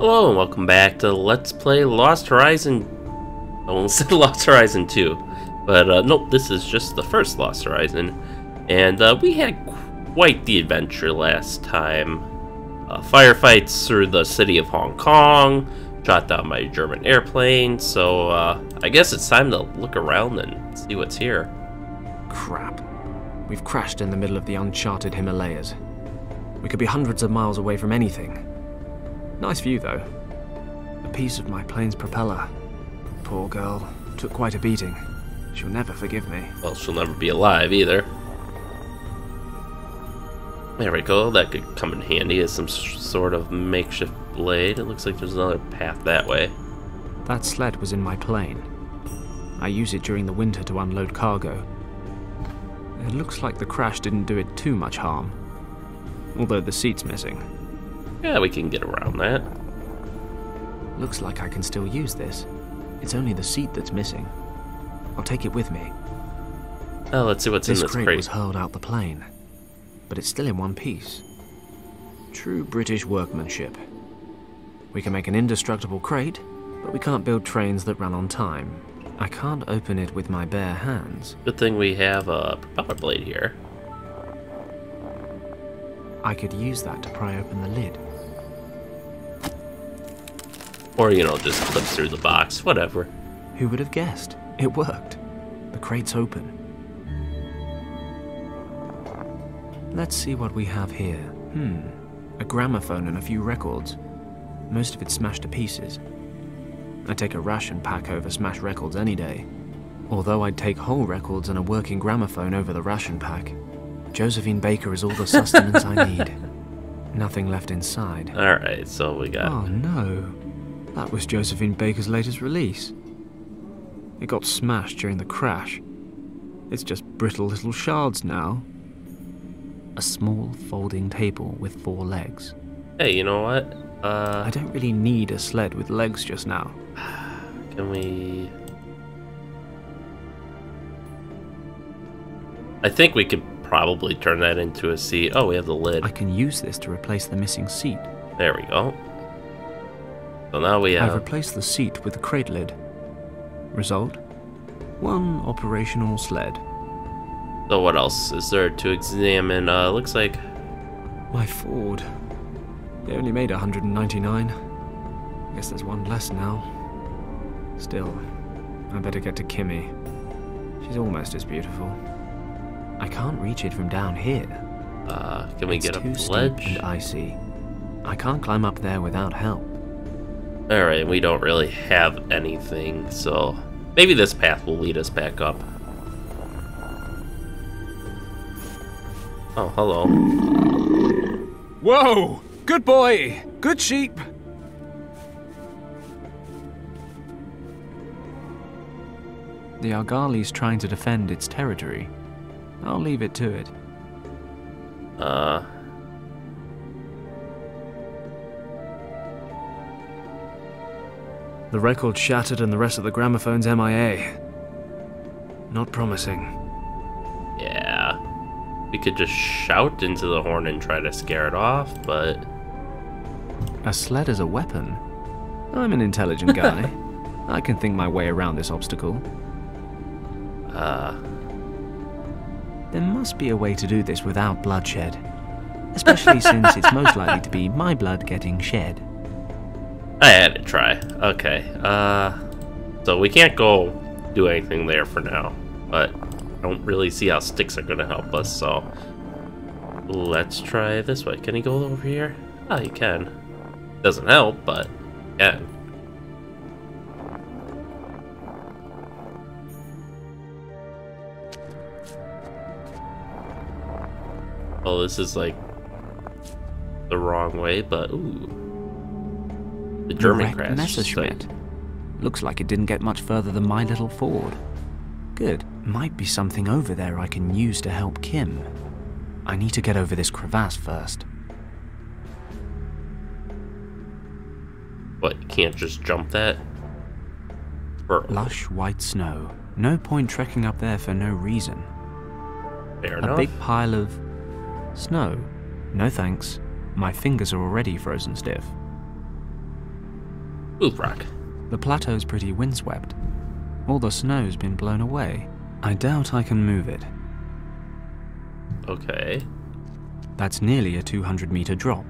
Hello and welcome back to Let's Play Lost Horizon. I almost said Lost Horizon 2, but nope, this is just the first Lost Horizon. And we had quite the adventure last time. Firefights through the city of Hong Kong, shot down by a German airplane, so I guess it's time to look around and see what's here. Crap. We've crashed in the middle of the uncharted Himalayas. We could be hundreds of miles away from anything. Nice view, though. A piece of my plane's propeller. Poor girl. Took quite a beating. She'll never forgive me. Well, she'll never be alive, either. There we go. That could come in handy as some sort of makeshift blade. It looks like there's another path that way. That sled was in my plane. I use it during the winter to unload cargo. It looks like the crash didn't do it too much harm. Although the seat's missing. Yeah, we can get around that. Looks like I can still use this. It's only the seat that's missing. I'll take it with me. Oh, let's see what's in this crate. This crate was hurled out the plane, but it's still in one piece. True British workmanship. We can make an indestructible crate, but we can't build trains that run on time. I can't open it with my bare hands. Good thing we have a propeller blade here. I could use that to pry open the lid. Or, you know, just clip through the box, whatever. Who would have guessed? It worked. The crate's open. Let's see what we have here. A gramophone and a few records. Most of it smashed to pieces. I'd take a ration pack over smashed records any day. Although I'd take whole records and a working gramophone over the ration pack. Josephine Baker is all the sustenance I need. Nothing left inside. Alright, so we got... Oh no. That was Josephine Baker's latest release. It got smashed during the crash. It's just brittle little shards now. A small folding table with 4 legs. Hey, you know what? I don't really need a sled with legs just now. Can we... I think we could probably turn that into a seat. Oh, we have the lid. I can use this to replace the missing seat. There we go. So now we have... I've replaced the seat with the crate lid. Result? 1 operational sled. So what else is there to examine? Looks like... My Ford. They only made 199. Guess there's one less now. Still, I better get to Kimmy. She's almost as beautiful. I can't reach it from down here. Can we get a ledge? ledge? It's too steep and icy. I can't climb up there without help. Alright, we don't really have anything, so maybe this path will lead us back up. Oh, hello. Whoa! Good boy! Good sheep! The Argali's trying to defend its territory. I'll leave it to it. The record's shattered and the rest of the gramophone's MIA. Not promising. Yeah. We could just shout into the horn and try to scare it off, but... A sled as a weapon? I'm an intelligent guy. I can think my way around this obstacle. There must be a way to do this without bloodshed. Especially since it's most likely to be my blood getting shed. I had to try. Okay, so we can't go do anything there for now, but I don't really see how sticks are gonna help us, so let's try this way. Can he go over here? Oh, he can. Doesn't help, but he can. Oh, this is like the wrong way, but ooh. The German crash. Messerschmitt. Looks like it didn't get much further than my little Ford. Good. Might be something over there I can use to help Kim. I need to get over this crevasse first. What, you can't just jump that? Lush white snow. No point trekking up there for no reason. Fair A enough. big pile of snow. No thanks. My fingers are already frozen stiff. Oof rock. The plateau's pretty windswept. All the snow's been blown away. I doubt I can move it. Okay. That's nearly a 200-meter drop.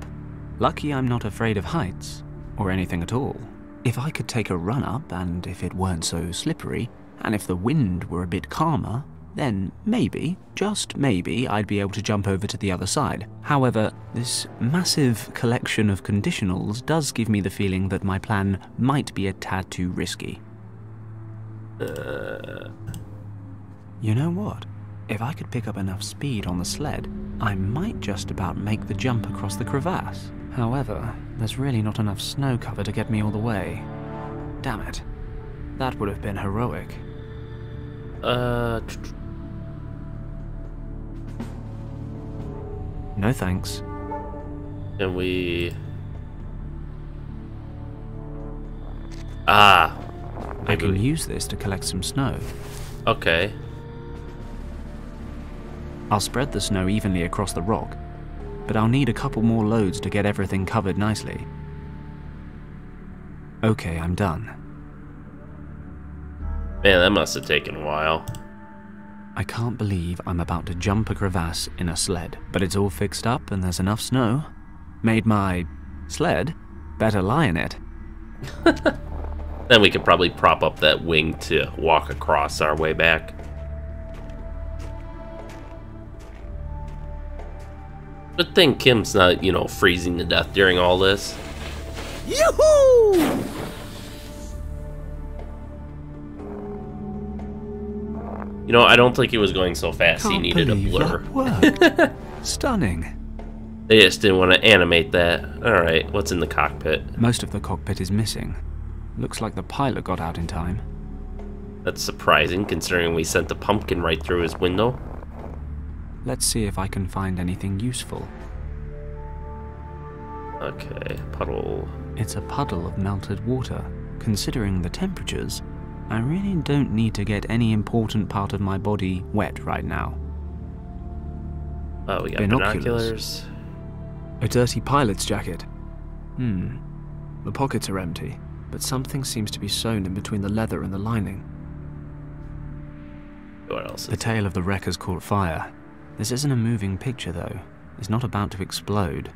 Lucky I'm not afraid of heights, or anything at all. If I could take a run up, and if it weren't so slippery, and if the wind were a bit calmer, then maybe, just maybe, I'd be able to jump over to the other side. However, this massive collection of conditionals does give me the feeling that my plan might be a tad too risky. You know what? If I could pick up enough speed on the sled, I might just about make the jump across the crevasse. However, there's really not enough snow cover to get me all the way. Damn it. That would have been heroic. No thanks. Can we... I can use this to collect some snow. Okay. I'll spread the snow evenly across the rock, but I'll need a couple more loads to get everything covered nicely. Okay, I'm done. Man, that must have taken a while. I can't believe I'm about to jump a crevasse in a sled, but it's all fixed up and there's enough snow. Made my sled better lie in it. Then we could probably prop up that wing to walk across our way back. Good thing Kim's not, you know, freezing to death during all this. Yoo-hoo! You know, I don't think he was going so fast. Can't He needed a believe blur. that worked. Stunning. They just didn't want to animate that. Alright, what's in the cockpit? Most of the cockpit is missing. Looks like the pilot got out in time. That's surprising, considering we sent the pumpkin right through his window. Let's see if I can find anything useful. Okay, puddle. It's a puddle of melted water. Considering the temperatures, I really don't need to get any important part of my body wet right now. Oh, we got Binoculars. binoculars. A dirty pilot's jacket. The pockets are empty, but something seems to be sewn in between the leather and the lining. What else? The tail of the wreck has caught fire. This isn't a moving picture, though. It's not about to explode.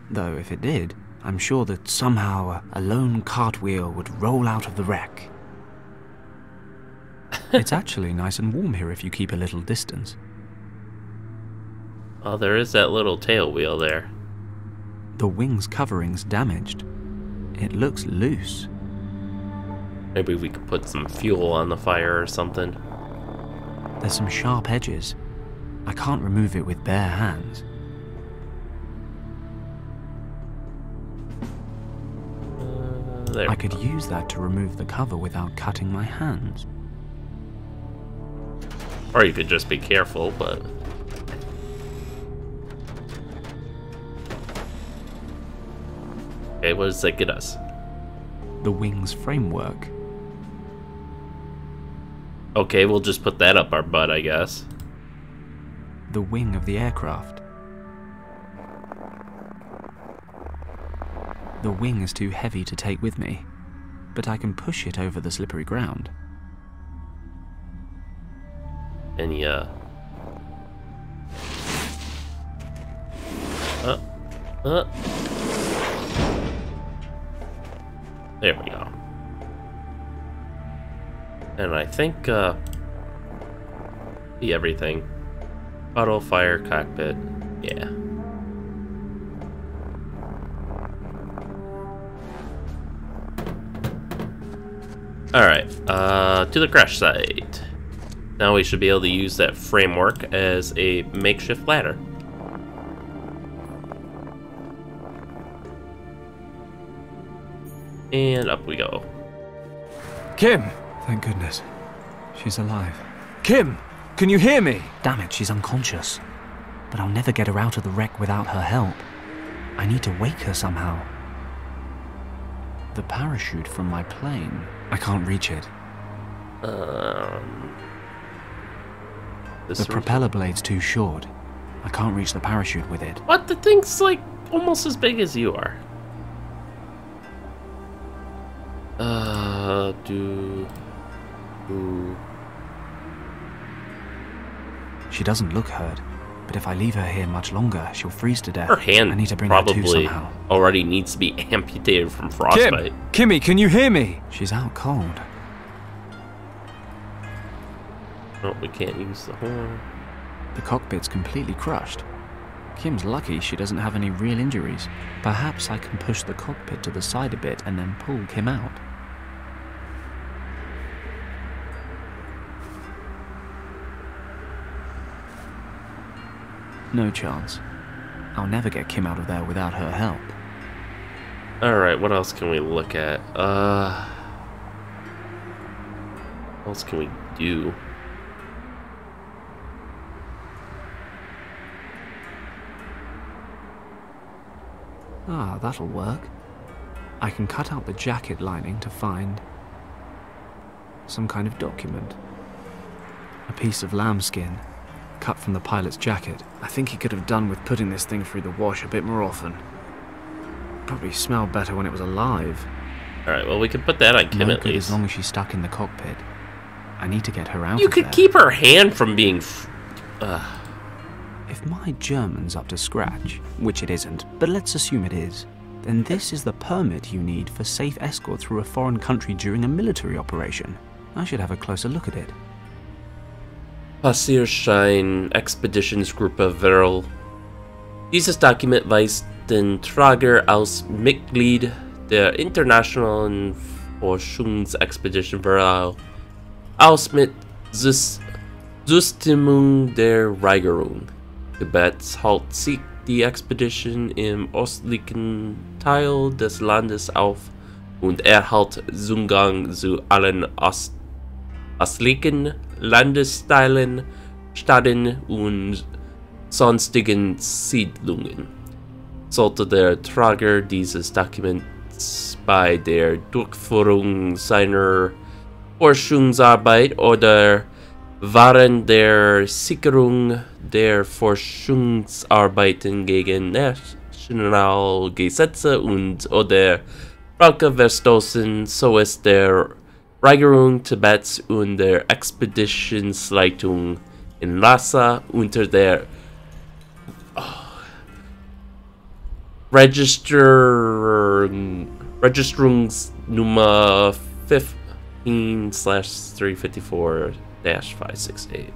Though, if it did, I'm sure that somehow a lone cartwheel would roll out of the wreck. It's actually nice and warm here if you keep a little distance. Oh, there is that little tail wheel there. The wing's covering's damaged. It looks loose. Maybe we could put some fuel on the fire or something. There's some sharp edges. I can't remove it with bare hands. There I we could go. use that to remove the cover without cutting my hands. Or you could just be careful, but... Okay, what does that get us? The wing's framework. Okay, we'll just put that up our butt, I guess. The wing of the aircraft. The wing is too heavy to take with me, but I can push it over the slippery ground. Any, There we go. And I think, see everything. Auto fire cockpit. Yeah. Alright, to the crash site. Now we should be able to use that framework as a makeshift ladder. And up we go. Kim! Thank goodness. She's alive. Kim! Can you hear me? Damn it, she's unconscious. But I'll never get her out of the wreck without her help. I need to wake her somehow. The parachute from my plane. I can't reach it. The propeller blade's too short. I can't reach the parachute with it. What? The thing's like almost as big as you are. She doesn't look hurt, but if I leave her here much longer, she'll freeze to death. Her hand I need to bring her to probably somehow. already needs to be amputated from frostbite. Kimmy, can you hear me? She's out cold. Oh, we can't use the horn. The cockpit's completely crushed. Kim's lucky she doesn't have any real injuries. Perhaps I can push the cockpit to the side a bit and then pull Kim out. No chance. I'll never get Kim out of there without her help. Alright, what else can we look at? What else can we do? Ah, that'll work. I can cut out the jacket lining to find some kind of document. A piece of lambskin, cut from the pilot's jacket. I think he could have done with putting this thing through the wash a bit more often. Probably smelled better when it was alive. Alright, well, we can put that on Kim No at good least. as long as she's stuck in the cockpit. I need to get her out You of could there. keep her hand from being... If my German's up to scratch, which it isn't, but let's assume it is, then this is the permit you need for safe escort through a foreign country during a military operation. I should have a closer look at it. Passierschein Expeditionsgruppe Wirral. Dieses Dokument weist den Träger aus Mitglied der Internationalen Forschungsexpedition Wirral aus mit Zustimmung der Regierung. Tibets halt sich die Expedition im östlichen Teil des Landes auf und erhält Zugang zu allen östlichen Landesteilen, Städten und sonstigen Siedlungen. Sollte der Träger dieses Dokuments bei der Durchführung seiner Forschungsarbeit oder während der Sicherung der Forschungsarbeiten gegen Nationalgesetze und oder Völker verstoßen, so ist der Regierung Tibets und der Expeditionsleitung in Lhasa unter der Registrungsnummer 15/354-568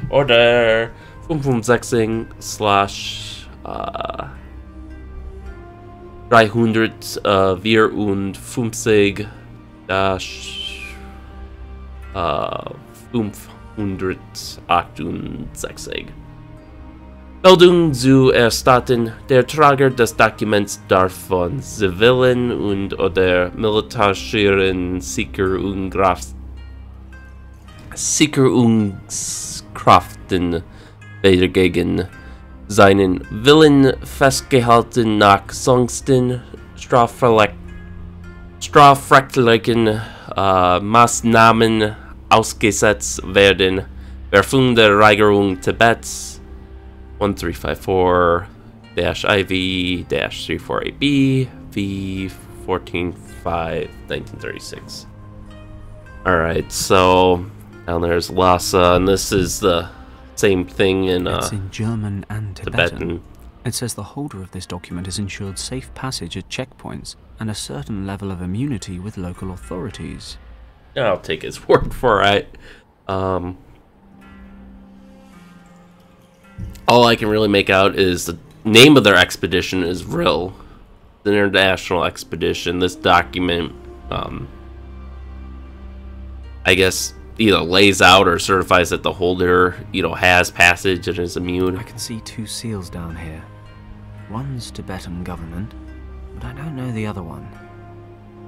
oder 568/354 568. Meldung zu erstatten. Der Träger des Dokuments darf von zivilen und oder militärischen Sicherungskräften weder gegen seinen Willen festgehalten noch sonstigen strafrechtlichen Maßnahmen ausgesetzt werden. Wer von der Regierung Tibets 1354-IV-348B V14-5-1936. Alright, so down there's Lhasa, and this is the same thing in It's in German and Tibetan. Tibetan. It says the holder of this document is ensured safe passage at checkpoints and a certain level of immunity with local authorities. I'll take his word for it. All I can really make out is the name of their expedition is RIL, the International Expedition. This document, I guess, either lays out or certifies that the holder, has passage and is immune. I can see two seals down here. One's Tibetan government, but I don't know the other one.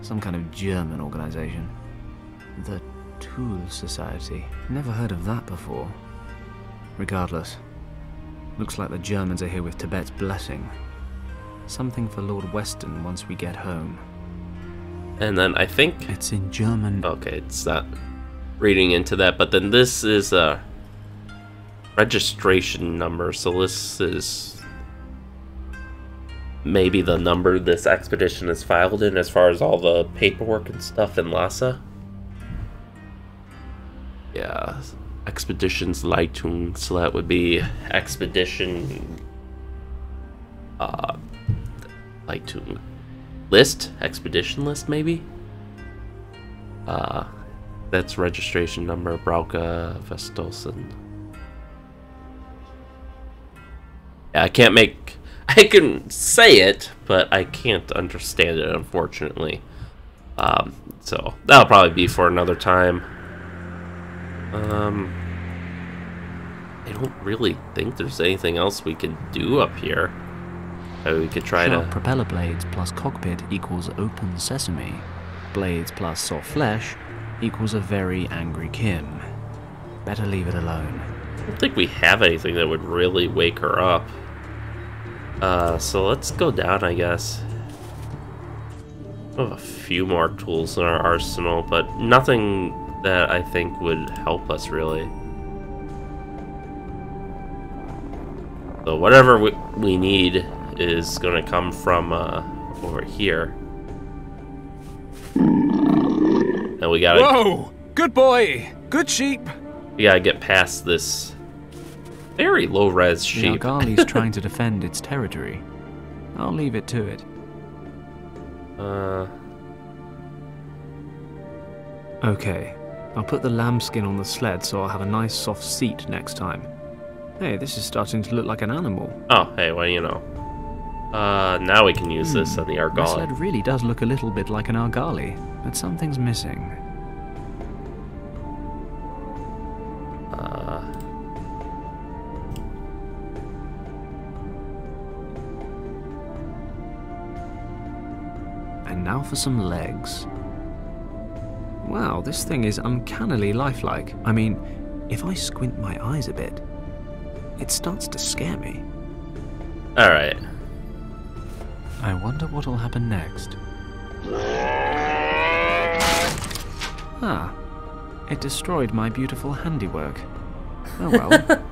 Some kind of German organization. The Tool Society. Never heard of that before. Regardless, looks like the Germans are here with Tibet's blessing. Something for Lord Weston once we get home. And then I think... It's in German. Okay, it's not reading into that, but then this is a registration number, so this is maybe the number this expedition is filed in as far as all the paperwork and stuff in Lhasa. Yeah, Expeditions Leitung, so that would be Expedition Leitung list, expedition list maybe. That's registration number Brauke Vestolsen. Yeah, I can say it, but I can't understand it, unfortunately. So that'll probably be for another time. I don't really think there's anything else we could do up here. We could try Sharp to... propeller blades plus cockpit equals open sesame. Blades plus soft flesh equals a very angry Kim. Better leave it alone. I don't think we have anything that would really wake her up. So let's go down, I guess. We have a few more tools in our arsenal, but nothing that I think would help us, really. So whatever we need is going to come from over here. And we gotta... Whoa! Good boy! Good sheep! We gotta get past this very low-res The sheep. Argali's trying to defend its territory. I'll leave it to it. Okay, I'll put the lambskin on the sled so I'll have a nice soft seat next time. Hey, this is starting to look like an animal. Oh, hey, well, you know. Now we can use this on the The Argali. sled really does look a little bit like an Argali, but something's missing. And now for some legs. Wow, this thing is uncannily lifelike. I mean, if I squint my eyes a bit, it starts to scare me. Alright. I wonder what'll happen next. Ah, it destroyed my beautiful handiwork. Oh well.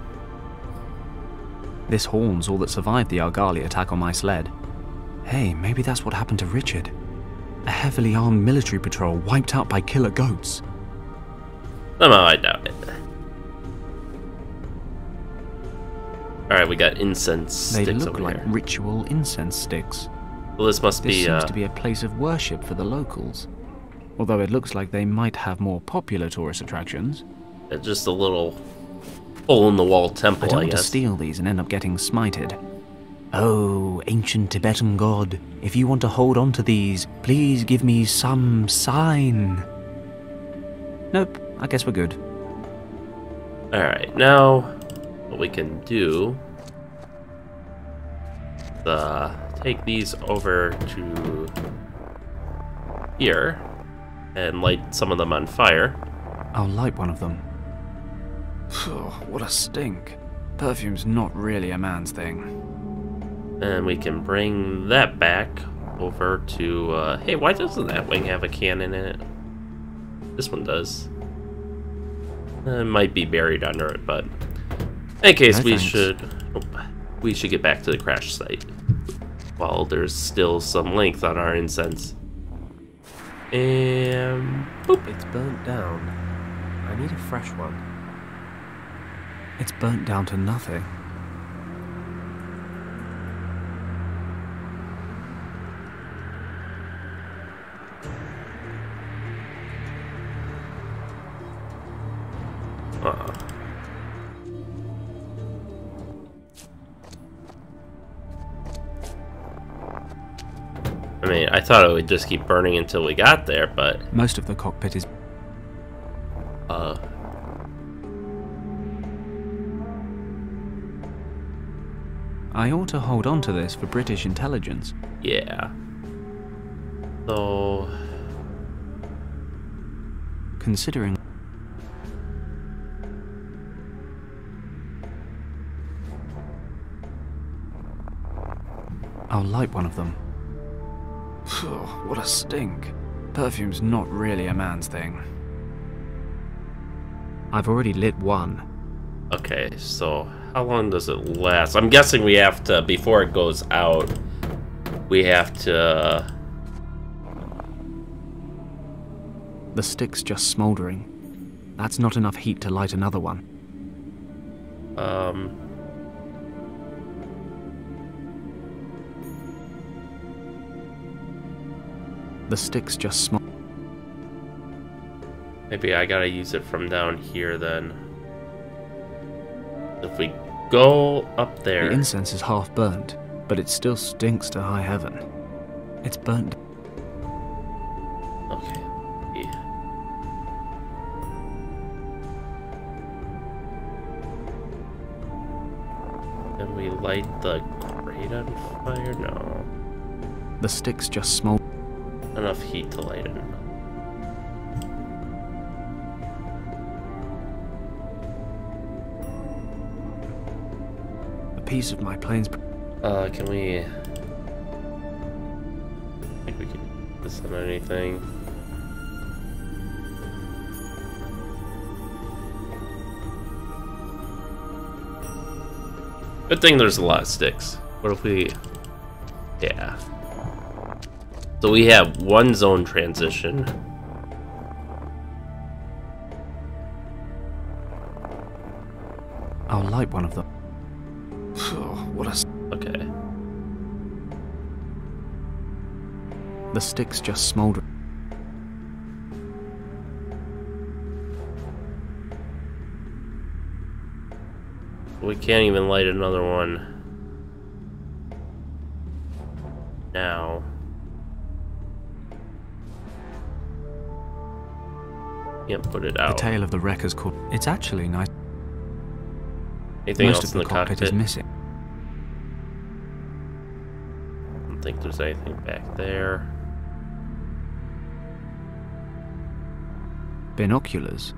This horn's all that survived the Argali attack on my sled. Hey, maybe that's what happened to Richard. A heavily armed military patrol wiped out by killer goats. No, I doubt it. Alright, we got incense They sticks look over like here. ritual incense sticks. Well, this must This be, seems to be a place of worship for the locals. Although it looks like they might have more popular tourist attractions. just a little hole-in-the-wall I temple, don't I want to guess. steal these and end up getting smited. Oh, ancient Tibetan god, if you want to hold on to these, please give me some sign. Nope, I guess we're good. Alright, now what we can do is take these over to here and light some of them on fire. I'll light one of them. What a stink. Perfume's not really a man's thing. And we can bring that back over to, hey, why doesn't that wing have a cannon in it? This one does. It might be buried under it, but in case No, we thanks. should get back to the crash site while there's still some length on our incense. And boop. It's burnt down. I need a fresh one. It's burnt down to nothing. I mean, I thought it would just keep burning until we got there, but Most of the cockpit is... I ought to hold on to this for British intelligence. yeah. So Considering... I'll light one of them. What a stink. Perfume's not really a man's thing. I've already lit one. okay, so how long does it last? I'm guessing we have to, before it goes out, we have to... The stick's just smoldering. That's not enough heat to light another one. The stick's just small. Maybe I gotta use it from down here then. If we go up there... The incense is half burnt, but it still stinks to high heaven. It's burnt. Okay. Yeah. Can we light the grate on fire? No. The stick's just small. Enough heat to light it. A piece of my plane's... Can we... I think we can use this on anything. Good thing there's a lot of sticks. What if we... Yeah. So we have one zone transition. I'll light one of them. Oh, what a... Okay. The stick's just smoldering. We can't even light another one now. Can't put it out. The tail of the wrecker's called... It's actually nice. Anything Most else of in the the cockpit is missing. I don't think there's anything back there. Binoculars.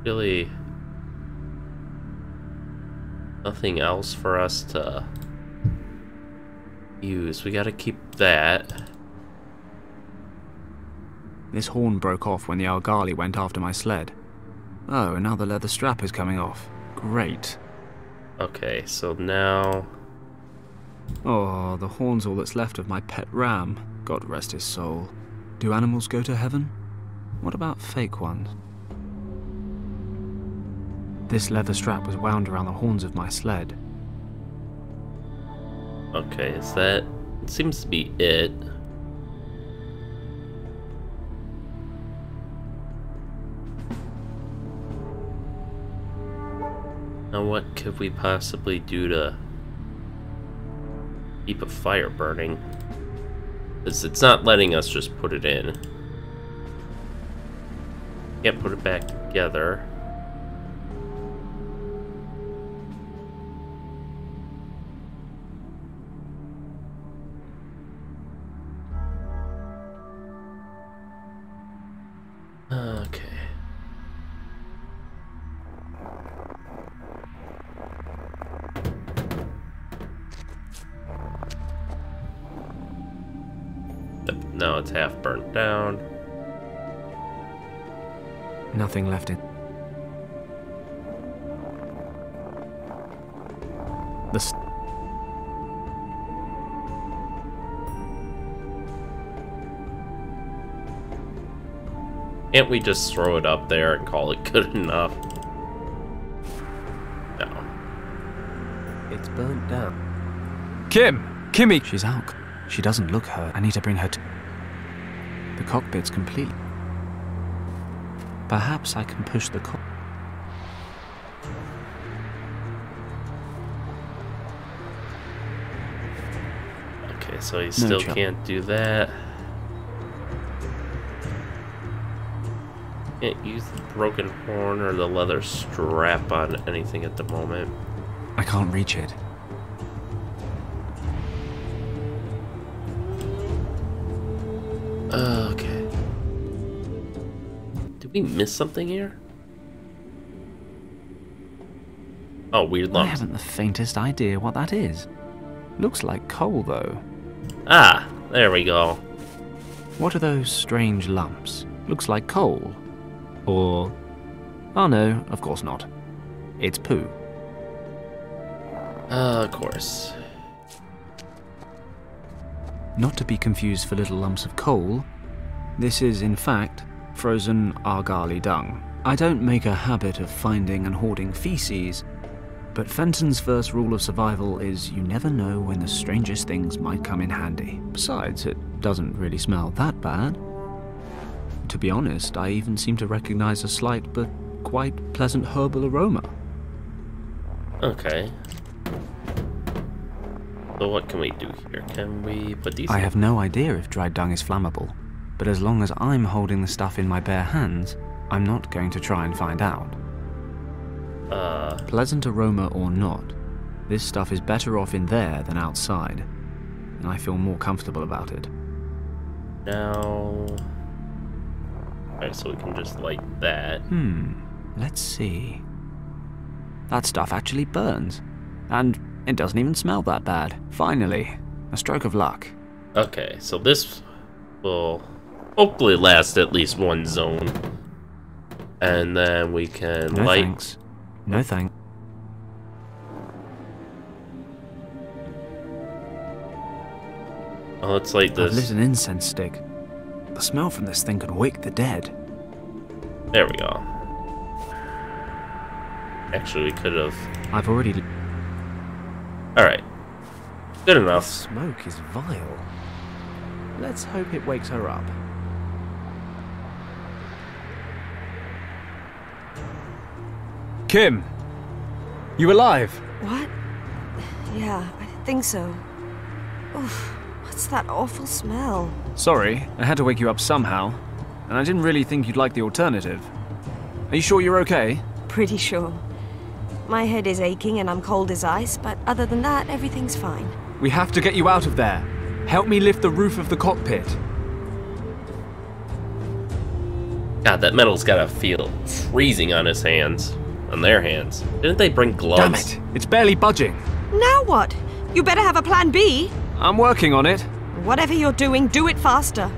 Really nothing else for us to use. We gotta keep that. This horn broke off when the Algali went after my sled. Oh, and now the leather strap is coming off. Great. Okay, so now... Oh, the horn's all that's left of my pet ram. God rest his soul. Do animals go to heaven? What about fake ones? This leather strap was wound around the horns of my sled. Okay, is that... It seems to be it. Now what could we possibly do to keep a fire burning? Because it's not letting us just put it in. Can't put it back together. Okay. Now it's half burnt down. Nothing left in. Can't we just throw it up there and call it good enough? No. It's burnt down. Kimmy! She's out. She doesn't look hurt. I need to bring her to... The cockpit's complete. Perhaps I can push the Okay, so you still can't do that. Can't use the broken horn or the leather strap on anything at the moment. I can't reach it. Okay. Did we miss something here? Oh, weird I lumps. haven't the faintest idea what that is. Looks like coal, though. Ah, there we go. What are those strange lumps? Looks like coal. Or... Oh no, of course not. It's poo. Of course. Not to be confused for little lumps of coal, this is, in fact, frozen argali dung. I don't make a habit of finding and hoarding feces, but Fenton's first rule of survival is you never know when the strangest things might come in handy. Besides, it doesn't really smell that bad. To be honest, I even seem to recognize a slight but quite pleasant herbal aroma. Okay. So what can we do here? Can we put these I have no idea if dried dung is flammable, but as long as I'm holding the stuff in my bare hands, I'm not going to try and find out. Pleasant aroma or not, this stuff is better off in there than outside, and I feel more comfortable about it. Now... Alright, so we can just light that. Let's see. That stuff actually burns, and it doesn't even smell that bad. Finally, a stroke of luck. Okay, so this will hopefully last at least one zone. And then we can No light... thanks. No thanks. Oh, let's light I've lit this. an incense stick. The smell from this thing could wake the dead. There we go. Actually, we could have... I've already... Alright. Good The enough. smoke is vile. Let's hope it wakes her up. Kim! You alive? What? Yeah, I think so. Oof, what's that awful smell? Sorry, I had to wake you up somehow. And I didn't really think you'd like the alternative. Are you sure you're okay? Pretty sure. My head is aching and I'm cold as ice, but other than that, everything's fine. We have to get you out of there. Help me lift the roof of the cockpit. God, that metal's gotta feel freezing on his hands. On their hands. Didn't they bring gloves? Damn it! It's barely budging. Now what? You better have a plan B. I'm working on it. Whatever you're doing, do it faster.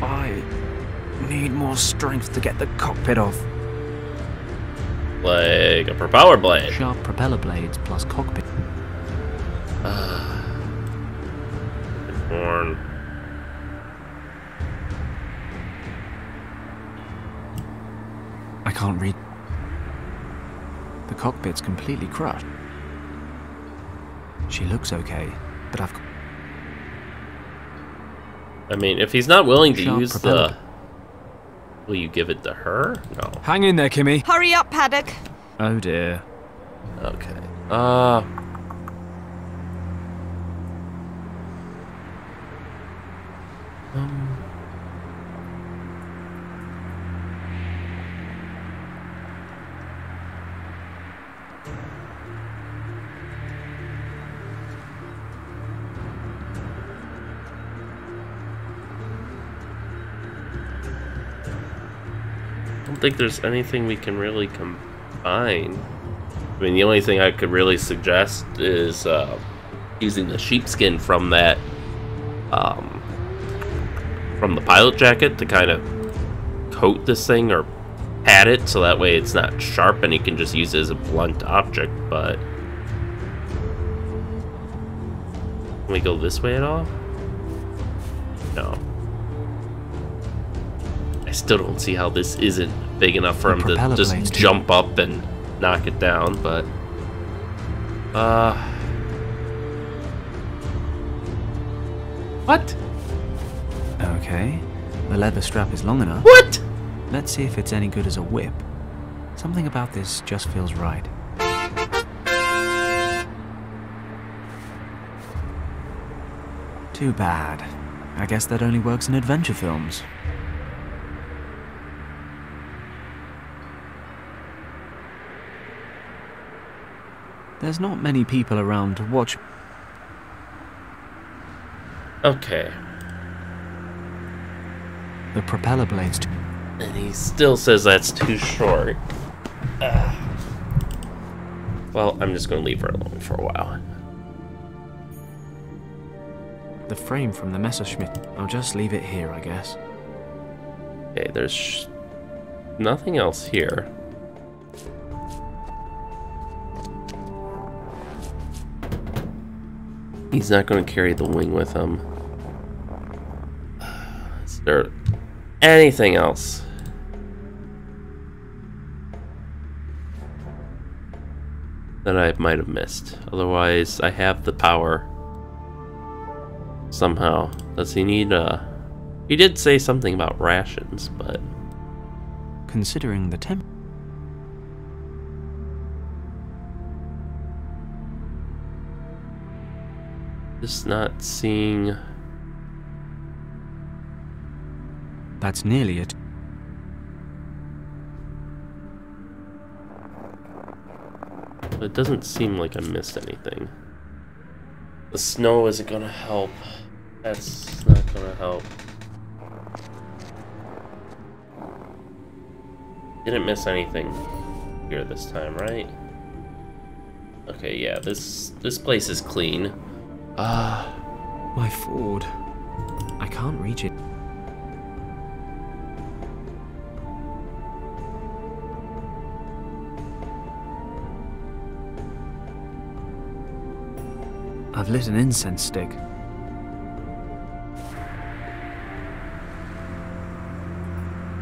I need more strength to get the cockpit off. Like a propeller blade. Sharp propeller blades plus cockpit. Horn. I can't read. The cockpit's completely crushed. She looks okay, but I've... I mean, if he's not willing to Sharp use propeller. the... Will you give it to her? No. Hang in there, Kimmy. Hurry up, Paddock. Oh dear. Okay. I don't think there's anything we can really combine. I mean, the only thing I could really suggest is using the sheepskin from that, from the pilot jacket to kind of coat this thing or pad it so that way it's not sharp and you can just use it as a blunt object, but... Can we go this way at all? No. I still don't see how this isn't big enough for him to propeller blades just too. jump up and knock it down, but... What? Okay. The leather strap is long enough. What? Let's see if it's any good as a whip. Something about this just feels right. Too bad. I guess that only works in adventure films. There's not many people around to watch. Okay. The propeller blades too. And he still says that's too short. Well, I'm just going to leave her alone for a while. The frame from the Messerschmitt. I'll just leave it here, I guess. Okay, there's nothing else here. He's not going to carry the wing with him. Is there anything else? That I might have missed. Otherwise, I have the power. Somehow. Does he need He did say something about rations, but... Considering the temp... Just not seeing... That's nearly it. It doesn't seem like I missed anything. The snow isn't gonna help. That's not gonna help. Didn't miss anything here this time, right? Okay, yeah, this place is clean. My Ford. I can't reach it. I've lit an incense stick.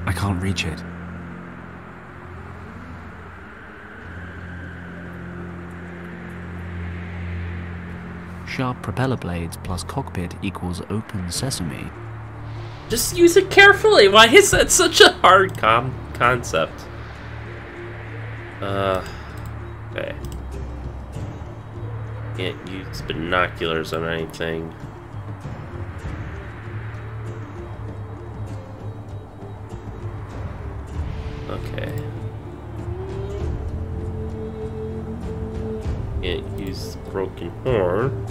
I can't reach it. Sharp propeller blades plus cockpit equals open sesame. Just use it carefully. Why is that such a hard concept? Okay. Can't use binoculars on anything. Okay. Can't use the broken horn.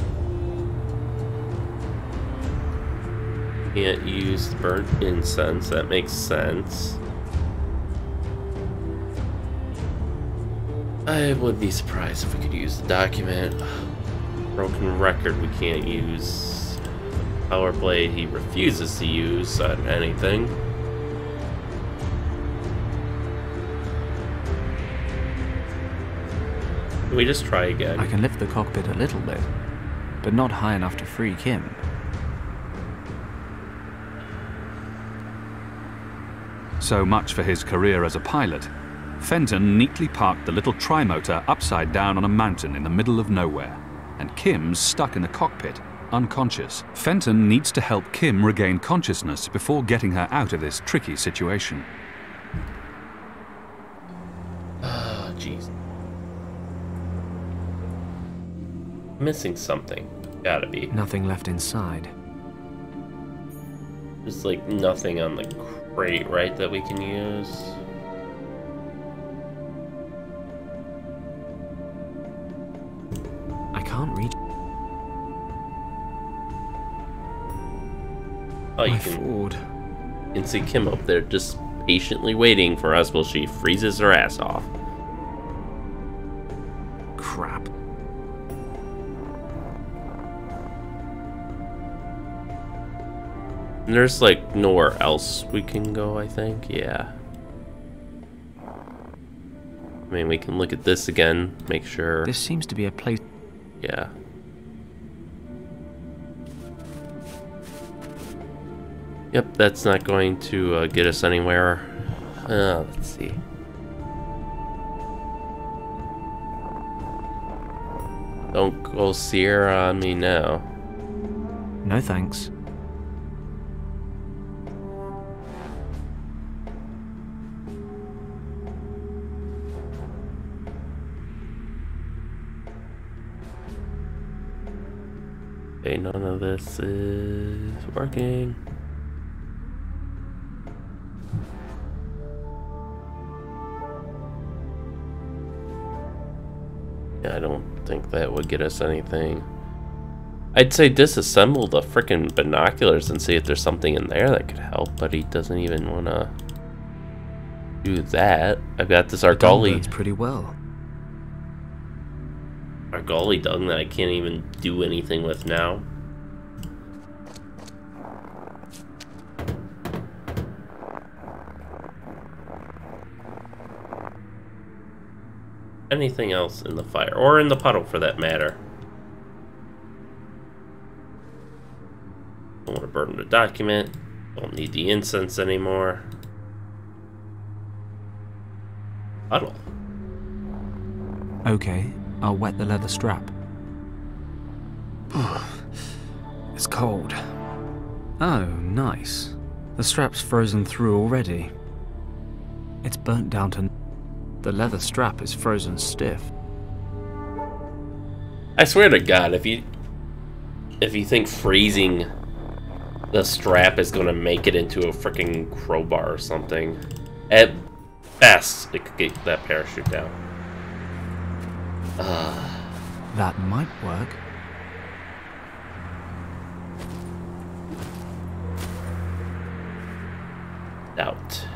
Can't use the burnt incense. That makes sense. I would be surprised if we could use the document. Broken record we can't use. Power blade he refuses to use on anything. Can we just try again? I can lift the cockpit a little bit, but not high enough to free Kim. So much for his career as a pilot. Fenton neatly parked the little trimotor upside down on a mountain in the middle of nowhere, and Kim's stuck in the cockpit, unconscious. Fenton needs to help Kim regain consciousness before getting her out of this tricky situation. Oh, jeez. Missing something. Gotta be. Nothing left inside. There's like nothing on the crate, right, that we can use? I can't reach. Oh, you My can, Ford. you can see Kim up there just patiently waiting for us while she freezes her ass off. Crap. And there's like nowhere else we can go, I think. Yeah. I mean, we can look at this again, make sure. This seems to be a place. Yeah. Yep, that's not going to get us anywhere. Let's see. Don't go Sierra on me now. No thanks. Okay, none of this is working. Yeah, I don't think that would get us anything. I'd say disassemble the frickin' binoculars and see if there's something in there that could help, but he doesn't even want to do that. I've got this Argali. That's pretty well. Argali dung that I can't even do anything with now. Anything else in the fire, or in the puddle for that matter? Don't want to burn the document. Don't need the incense anymore. Puddle. Okay, I'll wet the leather strap. It's cold. Oh, nice. The strap's frozen through already. It's burnt down to... The leather strap is frozen stiff. I swear to God, if you think freezing the strap is gonna make it into a freaking crowbar or something, at best it could get that parachute down. That might work. Doubt.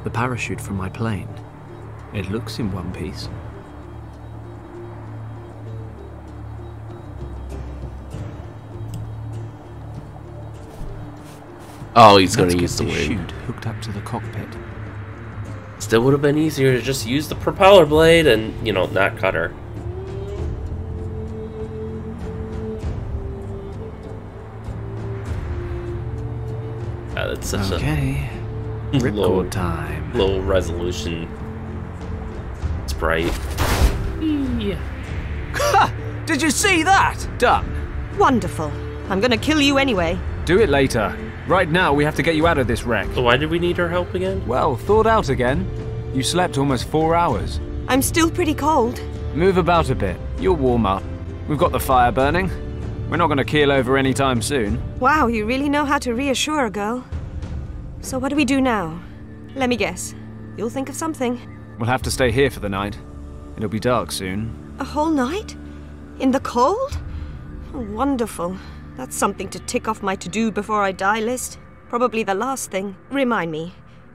The parachute from my plane. It looks in one piece. Oh, he's gonna Let's use the get this wing. chute hooked up to the cockpit. Still would have been easier to just use the propeller blade and, you know, not cut her. That's such Okay. a Ripcord time. low resolution sprite. Yeah. Did you see that? Done. Wonderful. I'm gonna kill you anyway. Do it later. Right now, we have to get you out of this wreck. So why did we need her help again? Well, thawed out again. You slept almost 4 hours. I'm still pretty cold. Move about a bit. You'll warm up. We've got the fire burning. We're not going to keel over anytime soon. Wow, you really know how to reassure a girl. So what do we do now? Let me guess. You'll think of something. We'll have to stay here for the night. It'll be dark soon. A whole night? In the cold? Oh, wonderful. That's something to tick off my to-do before I die list. Probably the last thing. Remind me,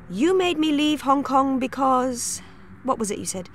you made me leave Hong Kong because... What was it you said?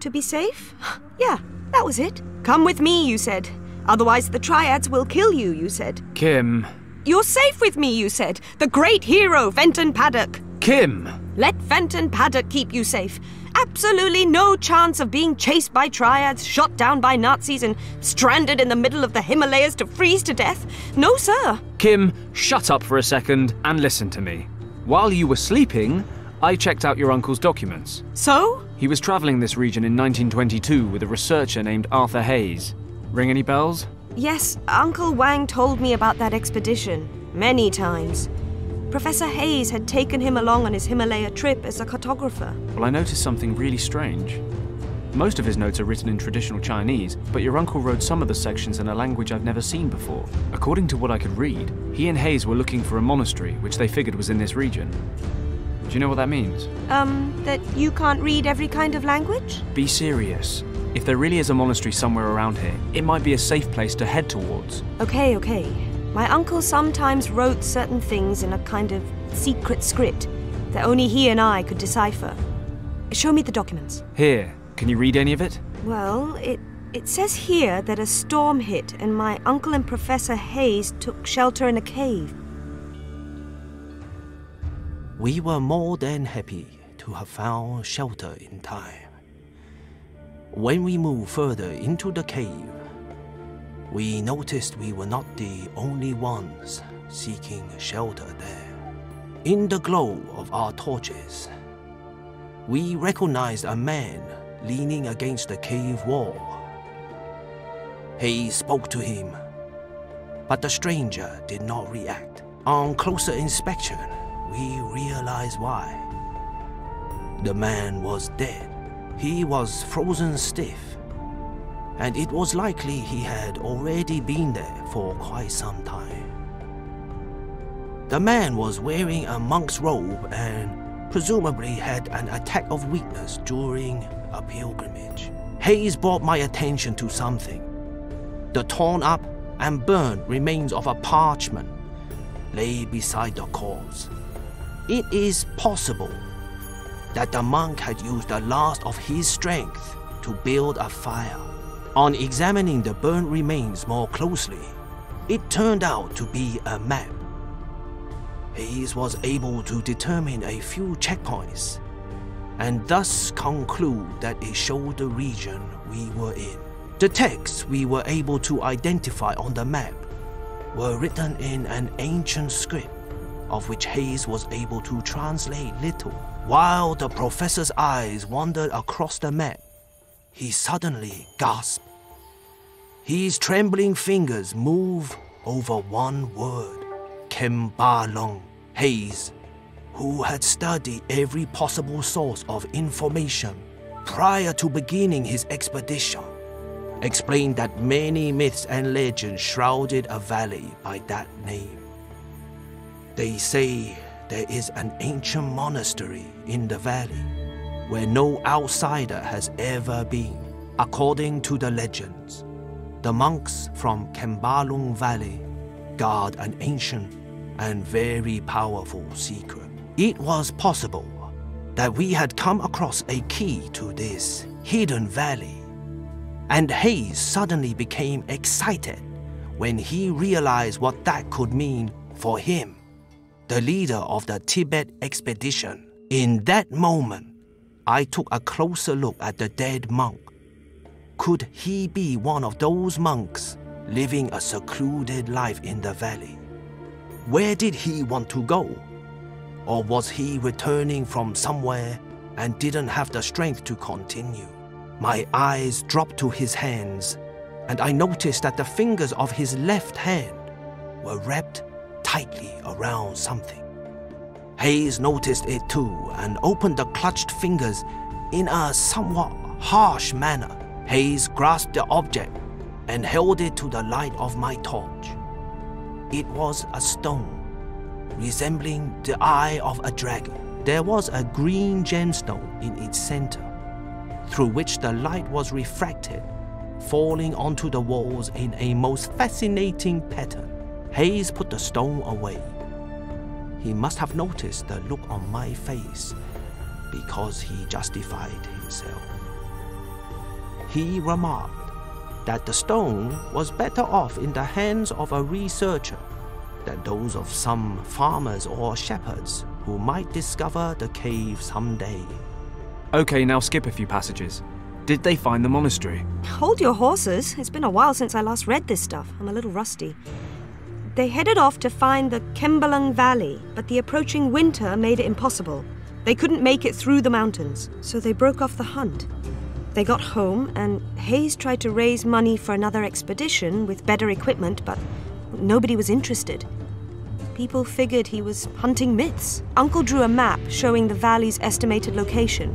To be safe? Yeah, that was it. Come with me, you said. Otherwise the Triads will kill you, you said. Kim. You're safe with me, you said. The great hero, Fenton Paddock. Kim! Let Fenton Paddock keep you safe. Absolutely no chance of being chased by Triads, shot down by Nazis, and stranded in the middle of the Himalayas to freeze to death. No, sir. Kim, shut up for a second and listen to me. While you were sleeping, I checked out your uncle's documents. So? He was traveling this region in 1922 with a researcher named Arthur Hayes. Ring any bells? Yes, Uncle Wang told me about that expedition. Many times. Professor Hayes had taken him along on his Himalaya trip as a cartographer. Well, I noticed something really strange. Most of his notes are written in traditional Chinese, but your uncle wrote some of the sections in a language I've never seen before. According to what I could read, he and Hayes were looking for a monastery, which they figured was in this region. Do you know what that means? That you can't read every kind of language? Be serious. If there really is a monastery somewhere around here, it might be a safe place to head towards. Okay. My uncle sometimes wrote certain things in a kind of secret script that only he and I could decipher. Show me the documents. Here, can you read any of it? Well, it says here that a storm hit and my uncle and Professor Hayes took shelter in a cave. We were more than happy to have found shelter in time. When we moved further into the cave, we noticed we were not the only ones seeking shelter there. In the glow of our torches, we recognized a man leaning against the cave wall. Hayes spoke to him, but the stranger did not react. On closer inspection, we realized why. The man was dead. He was frozen stiff, and it was likely he had already been there for quite some time. The man was wearing a monk's robe and presumably had an attack of weakness during a pilgrimage. Hayes brought my attention to something. The torn up and burned remains of a parchment lay beside the corpse. It is possible that the monk had used the last of his strength to build a fire. On examining the burnt remains more closely, it turned out to be a map. Hayes was able to determine a few checkpoints, and thus conclude that it showed the region we were in. The texts we were able to identify on the map were written in an ancient script, of which Hayes was able to translate little. While the professor's eyes wandered across the map, he suddenly gasped. His trembling fingers moved over one word, Kembalong. Hayes, who had studied every possible source of information prior to beginning his expedition, explained that many myths and legends shrouded a valley by that name. They say there is an ancient monastery in the valley where no outsider has ever been. According to the legends, the monks from Kembalong Valley guard an ancient and very powerful secret. It was possible that we had come across a key to this hidden valley, and Hayes suddenly became excited when he realized what that could mean for him, the leader of the Tibet expedition. In that moment, I took a closer look at the dead monk. Could he be one of those monks living a secluded life in the valley? Where did he want to go? Or was he returning from somewhere and didn't have the strength to continue? My eyes dropped to his hands, and I noticed that the fingers of his left hand were wrapped tightly around something. Hayes noticed it too and opened the clutched fingers in a somewhat harsh manner. Hayes grasped the object and held it to the light of my torch. It was a stone, resembling the eye of a dragon. There was a green gemstone in its center, through which the light was refracted, falling onto the walls in a most fascinating pattern. Hayes put the stone away. He must have noticed the look on my face, because he justified himself. He remarked that the stone was better off in the hands of a researcher than those of some farmers or shepherds who might discover the cave someday. Okay, now skip a few passages. Did they find the monastery? Hold your horses. It's been a while since I last read this stuff. I'm a little rusty. They headed off to find the Kembalong Valley, but the approaching winter made it impossible. They couldn't make it through the mountains, so they broke off the hunt. They got home, and Hayes tried to raise money for another expedition with better equipment, but nobody was interested. People figured he was hunting myths. Uncle drew a map showing the valley's estimated location.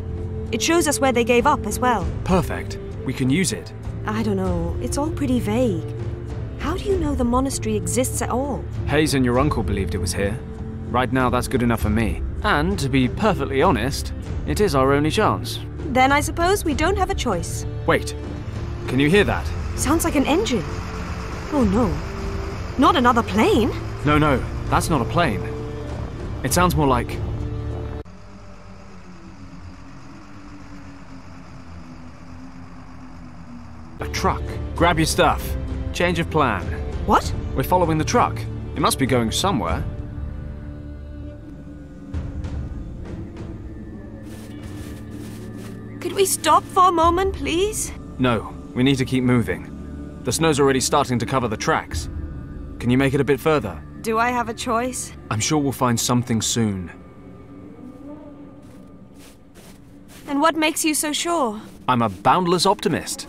It shows us where they gave up as well. Perfect. We can use it. I don't know. It's all pretty vague. How do you know the monastery exists at all? Hayes and your uncle believed it was here. Right now, that's good enough for me. And to be perfectly honest, it is our only chance. Then I suppose we don't have a choice. Wait. Can you hear that? Sounds like an engine. Oh no. Not another plane? No, that's not a plane. It sounds more like... a truck. Grab your stuff. Change of plan. What? We're following the truck. It must be going somewhere. Could we stop for a moment, please? No, we need to keep moving. The snow's already starting to cover the tracks. Can you make it a bit further? Do I have a choice? I'm sure we'll find something soon. And what makes you so sure? I'm a boundless optimist.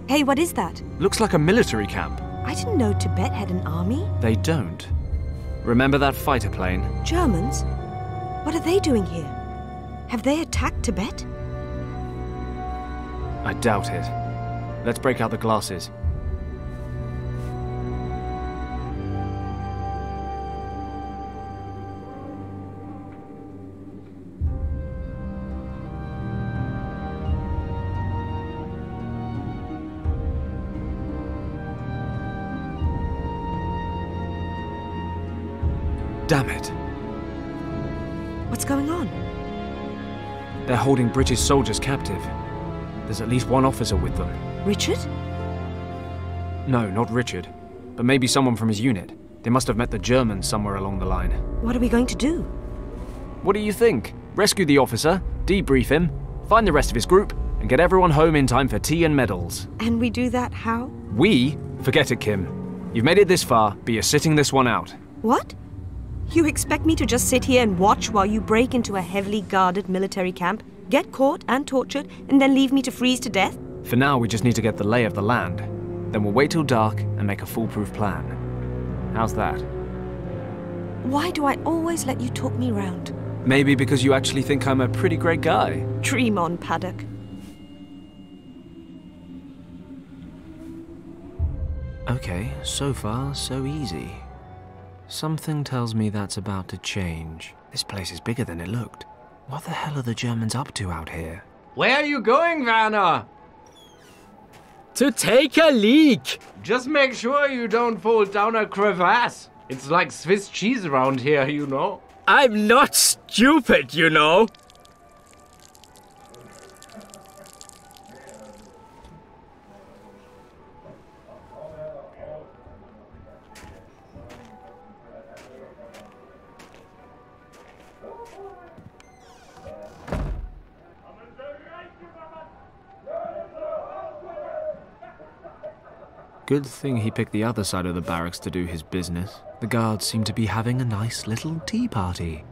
Hey, what is that? Looks like a military camp. I didn't know Tibet had an army. They don't. Remember that fighter plane? Germans? What are they doing here? Have they attacked Tibet? I doubt it. Let's break out the glasses. Damn it. What's going on? They're holding British soldiers captive. There's at least one officer with them. Richard? No, not Richard. But maybe someone from his unit. They must have met the Germans somewhere along the line. What are we going to do? What do you think? Rescue the officer, debrief him, find the rest of his group, and get everyone home in time for tea and medals. And we do that how? We? Forget it, Kim. You've made it this far, but you're sitting this one out. What? You expect me to just sit here and watch while you break into a heavily guarded military camp, get caught and tortured, and then leave me to freeze to death? For now, we just need to get the lay of the land. Then we'll wait till dark and make a foolproof plan. How's that? Why do I always let you talk me round? Maybe because you actually think I'm a pretty great guy. Dream on, Paddock. Okay, so far, so easy. Something tells me that's about to change. This place is bigger than it looked. What the hell are the Germans up to out here? Where are you going, Werner? To take a leak! Just make sure you don't fall down a crevasse. It's like Swiss cheese around here, you know. I'm not stupid, you know. Good thing he picked the other side of the barracks to do his business. The guards seem to be having a nice little tea party.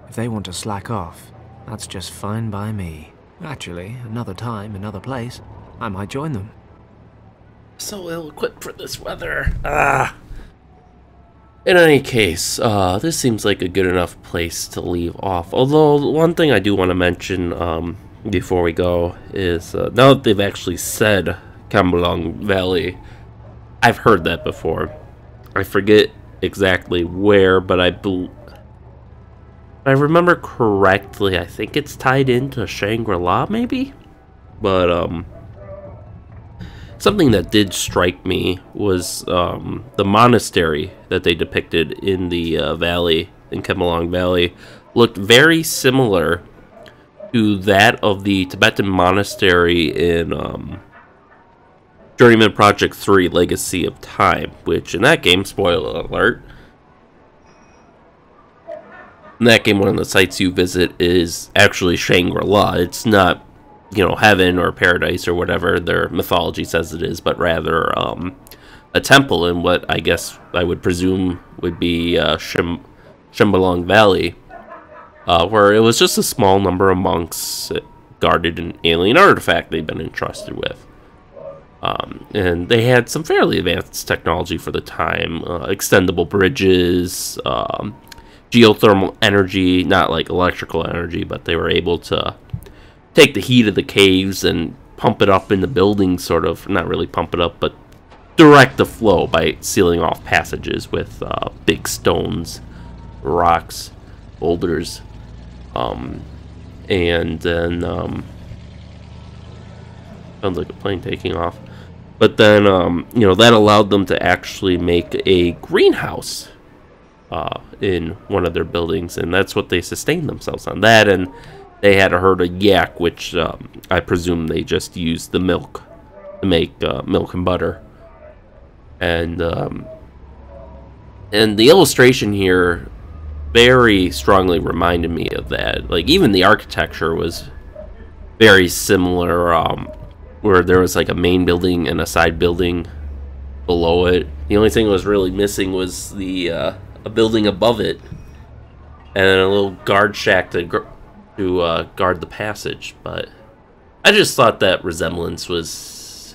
If they want to slack off, that's just fine by me. Actually, another time, another place, I might join them. So ill-equipped for this weather. In any case, this seems like a good enough place to leave off. Although, one thing I do want to mention before we go is, now that they've actually said Kambalong Valley, I've heard that before. I forget exactly where, but if I remember correctly, I think it's tied into Shangri-La, maybe? But, something that did strike me was the monastery that they depicted in the valley, in Kambalong Valley, looked very similar to that of the Tibetan monastery in Journeyman Project 3 Legacy of Time, which in that game, spoiler alert, in that game one of the sites you visit is actually Shangri-La. It's not, you know, heaven or paradise or whatever their mythology says it is, but rather a temple in what I guess I would presume would be Shimbalong Valley, where it was just a small number of monks guarded an alien artifact they'd been entrusted with. And they had some fairly advanced technology for the time, extendable bridges, geothermal energy, not like electrical energy, but they were able to take the heat of the caves and pump it up in the buildings, sort of, not really pump it up, but direct the flow by sealing off passages with big stones, rocks, boulders, and then sounds like a plane taking off. But then, you know, that allowed them to actually make a greenhouse in one of their buildings, and that's what they sustained themselves on. That, and they had a herd of yak, which I presume they just used the milk to make milk and butter. And the illustration here very strongly reminded me of that. Like, even the architecture was very similar, where there was like a main building and a side building below it. The only thing that was really missing was the a building above it and a little guard shack to guard the passage. But I just thought that resemblance was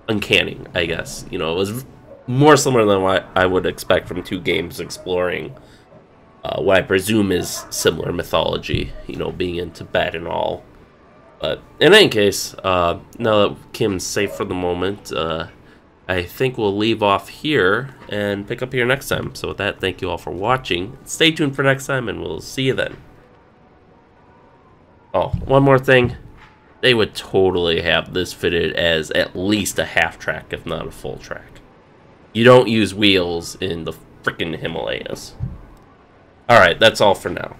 uncanny, I guess. You know, it was more similar than what I would expect from two games exploring what I presume is similar mythology, you know, being in Tibet and all. But in any case, now that Kim's safe for the moment, I think we'll leave off here and pick up here next time. So with that, thank you all for watching. Stay tuned for next time, and we'll see you then. Oh, one more thing. They would totally have this fitted as at least a half track, if not a full track. You don't use wheels in the freaking Himalayas. Alright, that's all for now.